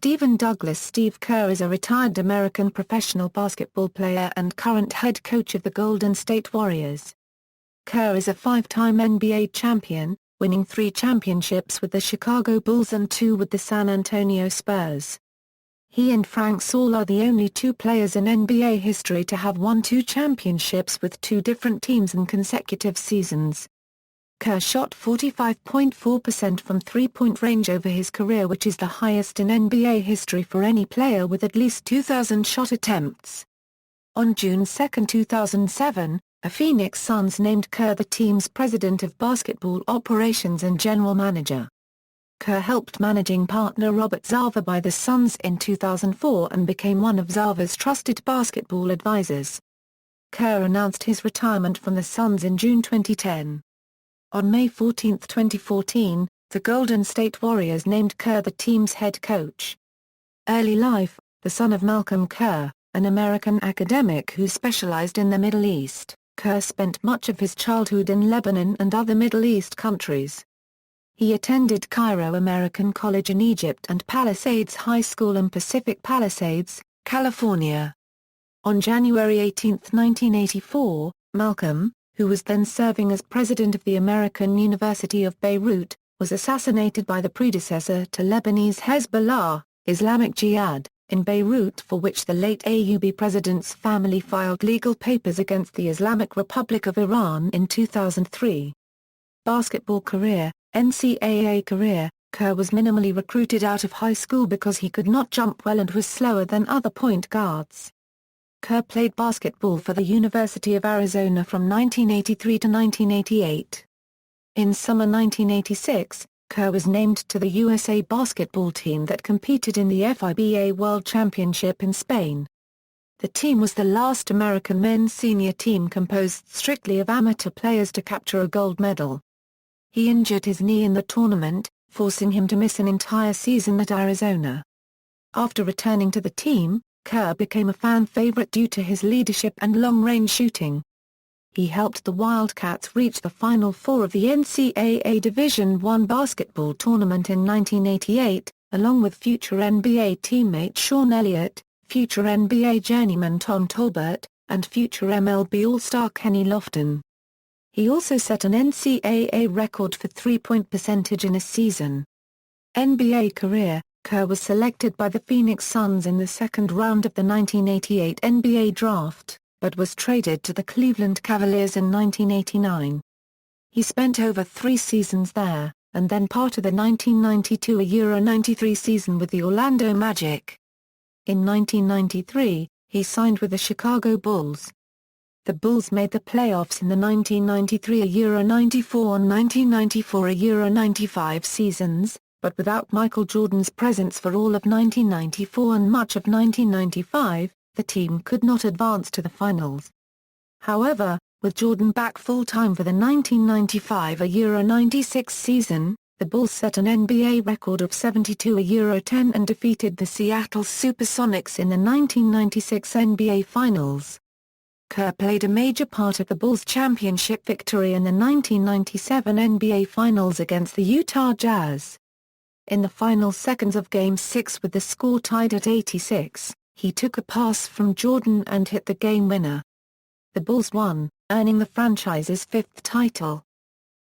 Stephen Douglas. Steve Kerr is a retired American professional basketball player and current head coach of the Golden State Warriors. Kerr is a five-time NBA champion, winning 3 championships with the Chicago Bulls and 2 with the San Antonio Spurs. He and Frank Saul are the only 2 players in NBA history to have won 2 championships with 2 different teams in consecutive seasons. Kerr shot 45.4% from three-point range over his career, which is the highest in NBA history for any player with at least 2,000 shot attempts. On June 2, 2007, the Phoenix Suns named Kerr the team's president of basketball operations and general manager. Kerr helped managing partner Robert Sarver buy the Suns in 2004 and became one of Sarver's trusted basketball advisors. Kerr announced his retirement from the Suns in June 2010. On May 14, 2014, the Golden State Warriors named Kerr the team's head coach. Early life: the son of Malcolm Kerr, an American academic who specialized in the Middle East, Kerr spent much of his childhood in Lebanon and other Middle East countries. He attended Cairo American College in Egypt and Palisades High School in Pacific Palisades, California. On January 18, 1984, Malcolm, who was then serving as president of the American University of Beirut, was assassinated by the predecessor to Lebanese Hezbollah, Islamic Jihad, in Beirut, for which the late AUB president's family filed legal papers against the Islamic Republic of Iran in 2003. Basketball career: NCAA career. Kerr was minimally recruited out of high school because he could not jump well and was slower than other point guards. Kerr played basketball for the University of Arizona from 1983 to 1988. In summer 1986, Kerr was named to the USA basketball team that competed in the FIBA World Championship in Spain. The team was the last American men's senior team composed strictly of amateur players to capture a gold medal. He injured his knee in the tournament, forcing him to miss an entire season at Arizona. After returning to the team, Kerr became a fan favorite due to his leadership and long-range shooting. He helped the Wildcats reach the Final Four of the NCAA Division I basketball tournament in 1988, along with future NBA teammate Sean Elliott, future NBA journeyman Tom Tolbert, and future MLB All-Star Kenny Lofton. He also set an NCAA record for three-point percentage in a season. NBA career: Kerr was selected by the Phoenix Suns in the second round of the 1988 NBA draft, but was traded to the Cleveland Cavaliers in 1989. He spent over 3 seasons there, and then part of the 1992-93 season with the Orlando Magic. In 1993, he signed with the Chicago Bulls. The Bulls made the playoffs in the 1993-94 and 1994-95 seasons, but without Michael Jordan's presence for all of 1994 and much of 1995, the team could not advance to the finals. However, with Jordan back full-time for the 1995-96 season, the Bulls set an NBA record of 72-10 and defeated the Seattle Supersonics in the 1996 NBA Finals. Kerr played a major part of the Bulls' championship victory in the 1997 NBA Finals against the Utah Jazz. In the final seconds of Game 6 with the score tied at 86, he took a pass from Jordan and hit the game winner. The Bulls won, earning the franchise's 5th title.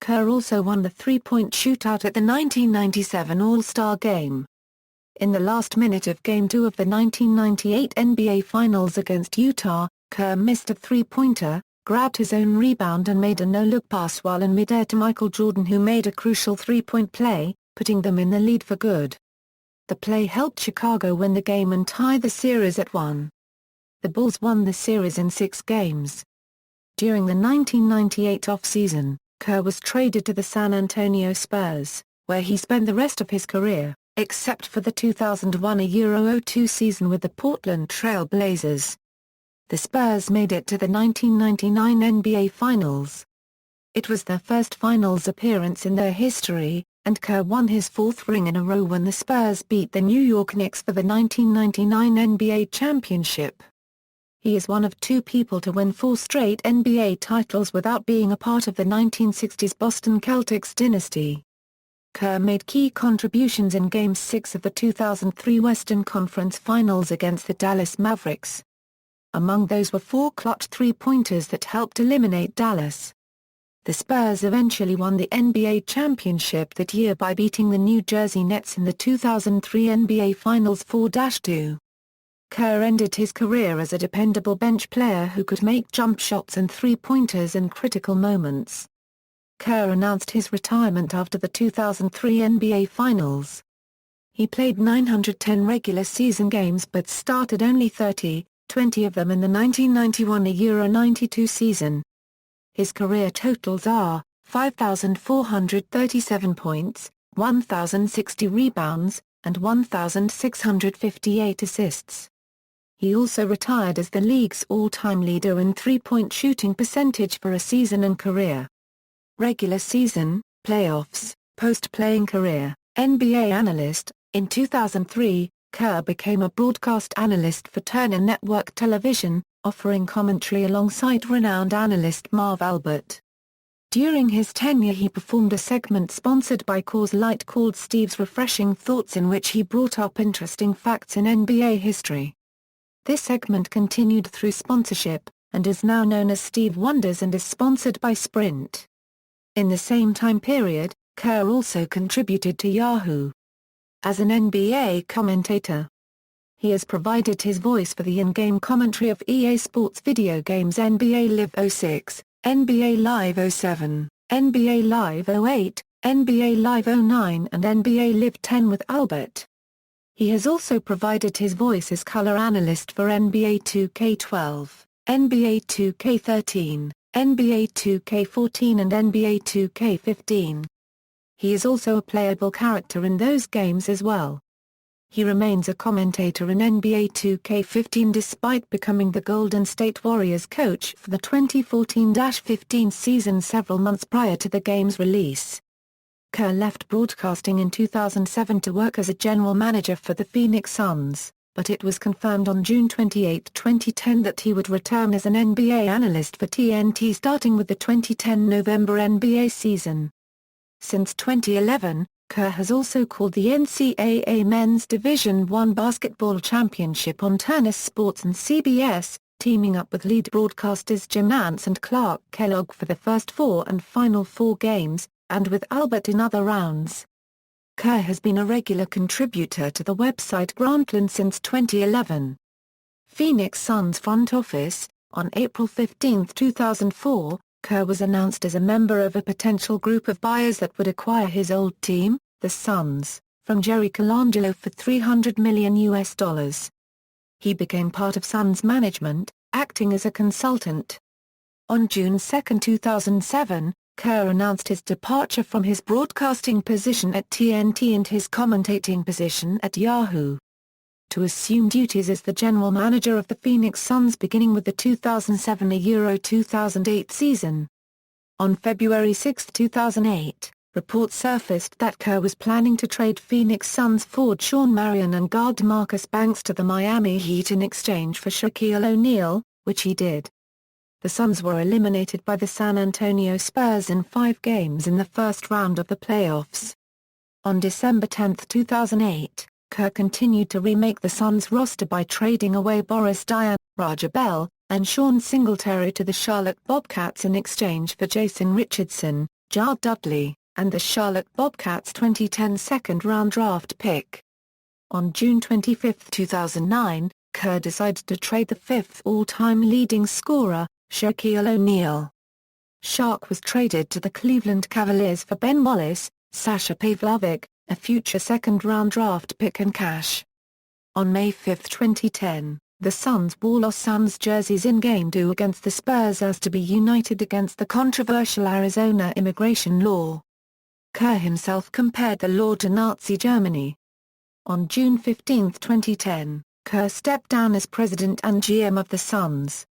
Kerr also won the three-point shootout at the 1997 All-Star Game. In the last minute of Game 2 of the 1998 NBA Finals against Utah, Kerr missed a three-pointer, grabbed his own rebound and made a no-look pass while in mid-air to Michael Jordan, who made a crucial three-point play, putting them in the lead for good. The play helped Chicago win the game and tie the series at 1. The Bulls won the series in 6 games. During the 1998 off-season, Kerr was traded to the San Antonio Spurs, where he spent the rest of his career, except for the 2001-02 season with the Portland Trail Blazers. The Spurs made it to the 1999 NBA Finals. It was their first Finals appearance in their history, and Kerr won his 4th ring in a row when the Spurs beat the New York Knicks for the 1999 NBA championship. He is one of 2 people to win 4 straight NBA titles without being a part of the 1960s Boston Celtics dynasty. Kerr made key contributions in Game 6 of the 2003 Western Conference Finals against the Dallas Mavericks. Among those were 4 clutch three-pointers that helped eliminate Dallas. The Spurs eventually won the NBA championship that year by beating the New Jersey Nets in the 2003 NBA Finals 4-2. Kerr ended his career as a dependable bench player who could make jump shots and three-pointers in critical moments. Kerr announced his retirement after the 2003 NBA Finals. He played 910 regular season games but started only 20 of them in the 1991-92 season. His career totals are 5,437 points, 1,060 rebounds, and 1,658 assists. He also retired as the league's all-time leader in three-point shooting percentage for a season and career. Regular season, playoffs, post-playing career, NBA analyst. In 2003, Kerr became a broadcast analyst for Turner Network Television, offering commentary alongside renowned analyst Marv Albert. During his tenure he performed a segment sponsored by Coors Light called Steve's Refreshing Thoughts in which he brought up interesting facts in NBA history. This segment continued through sponsorship, and is now known as Steve Wonders and is sponsored by Sprint. In the same time period, Kerr also contributed to Yahoo! As an NBA commentator. He has provided his voice for the in-game commentary of EA Sports video games NBA Live 06, NBA Live 07, NBA Live 08, NBA Live 09 and NBA Live 10 with Albert. He has also provided his voice as color analyst for NBA 2K12, NBA 2K13, NBA 2K14 and NBA 2K15. He is also a playable character in those games as well. He remains a commentator in NBA 2K15 despite becoming the Golden State Warriors coach for the 2014-15 season several months prior to the game's release. Kerr left broadcasting in 2007 to work as a general manager for the Phoenix Suns, but it was confirmed on June 28, 2010 that he would return as an NBA analyst for TNT starting with the 2010 November NBA season. Since 2011, Kerr has also called the NCAA Men's Division I Basketball Championship on Turner Sports and CBS, teaming up with lead broadcasters Jim Nantz and Clark Kellogg for the first 4 and final 4 games, and with Albert in other rounds. Kerr has been a regular contributor to the website Grantland since 2011. Phoenix Suns front office. On April 15, 2004, Kerr was announced as a member of a potential group of buyers that would acquire his old team, the Suns, from Jerry Colangelo for $300 million. He became part of Suns management, acting as a consultant. On June 2, 2007, Kerr announced his departure from his broadcasting position at TNT and his commentating position at Yahoo! To assume duties as the general manager of the Phoenix Suns beginning with the 2007-2008 season. On February 6, 2008, reports surfaced that Kerr was planning to trade Phoenix Suns forward Shawn Marion and guard Marcus Banks to the Miami Heat in exchange for Shaquille O'Neal, which he did. The Suns were eliminated by the San Antonio Spurs in 5 games in the first round of the playoffs. On December 10, 2008, Kerr continued to remake the Suns roster by trading away Boris Diaw, Raja Bell, and Sean Singletary to the Charlotte Bobcats in exchange for Jason Richardson, Jar Dudley, and the Charlotte Bobcats' 2010 second-round draft pick. On June 25, 2009, Kerr decided to trade the 5th all-time leading scorer, Shaquille O'Neal. Shaq was traded to the Cleveland Cavaliers for Ben Wallace, Sasha Pavlovic, a future second-round draft pick and cash. On May 5, 2010, the Suns wore Los Suns jerseys in Game 2 against the Spurs as to be united against the controversial Arizona immigration law. Kerr himself compared the law to Nazi Germany. On June 15, 2010, Kerr stepped down as president and GM of the Suns.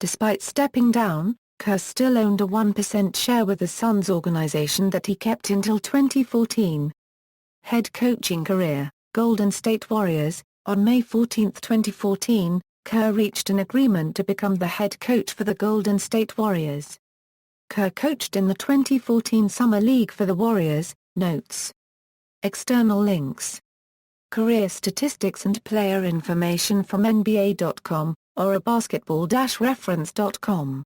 Despite stepping down, Kerr still owned a 1% share with the Suns organization that he kept until 2014. Head coaching career, Golden State Warriors. On May 14, 2014, Kerr reached an agreement to become the head coach for the Golden State Warriors. Kerr coached in the 2014 Summer League for the Warriors, Notes. External links. Career statistics and player information from NBA.com, or a basketball-reference.com.